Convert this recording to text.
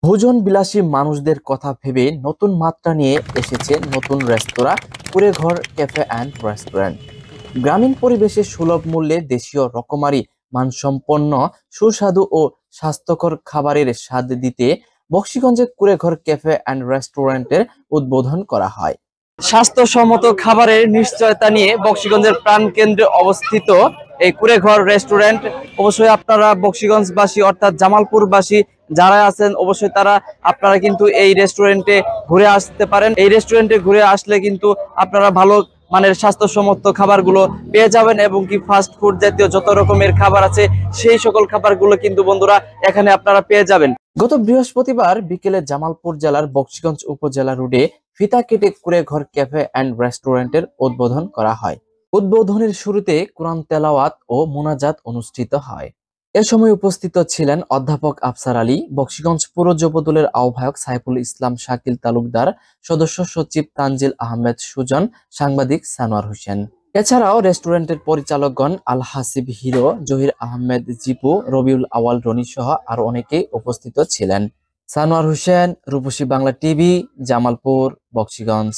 ভোজন বিলাসী মানুষদের কথা ভেবে নতুন মাত্রা নিয়ে এসেছে নতুন রেস্তোরাঁ কুঁড়েঘর ক্যাফে অ্যান্ড রেস্টুরেন্ট। গ্রামীণ পরিবেশে সুলভ মূল্যে দেশীয় রকমারি মানসম্পন্ন সুস্বাদু ও স্বাস্থ্যকর খাবারের স্বাদ দিতে বক্সিগঞ্জে কুঁড়েঘর ক্যাফে অ্যান্ড রেস্টুরেন্টের উদ্বোধন করা হয়। স্বাস্থ্যসম্মত খাবারের নিশ্চয়তা নিয়ে বক্সিগঞ্জের প্রাণকেন্দ্রে অবস্থিত এই কুঁড়েঘর রেস্টুরেন্ট। অবশ্যই আপনারা বক্সিগঞ্জবাসী অর্থাৎ জামালপুরবাসী যারা আছেন অবশ্যই আপনারা কিন্তু এই রেস্টুরেন্টে ঘুরে আসতে পারেন। এই রেস্টুরেন্টে ঘুরে আসলে কিন্তু আপনারা ভালো মানের স্বাস্থ্যসম্মত খাবারগুলো পেয়ে যাবেন এবং কি ফাস্ট ফুড জাতীয় যত রকমের খাবার আছে সেই সকল খাবারগুলো কিন্তু বন্ধুরা এখানে আপনারা পেয়ে যাবেন। গত বৃহস্পতিবার বিকেলে জামালপুর জেলার বক্সিগঞ্জ উপজেলা রোডে ফিতা কেটে কুঁড়েঘর ক্যাফে অ্যান্ড রেস্টুরেন্টের উদ্বোধন করা হয়। উদ্বোধনের শুরুতে কোরআন তেলাওয়াত ও মোনাজাত অনুষ্ঠিত হয়। এ সময় উপস্থিত ছিলেন অধ্যাপক আফসার আলী, বক্সিগঞ্জ পৌর যুবদলের আহ্বায়ক সাইফুল ইসলাম শাকিল তালুকদার, সদস্য সচিব তানজিল আহমেদ সুজন, সাংবাদিক সানোয়ার হোসেন। এছাড়াও রেস্টুরেন্টের পরিচালকগণ আল হাসিব হিরো, জহির আহমেদ জিপু, রবিউল আওয়াল রনি সহ আরো অনেকেই উপস্থিত ছিলেন। সানোয়ার হোসেন, রূপসী বাংলা টিভি, জামালপুর, বক্সিগঞ্জ।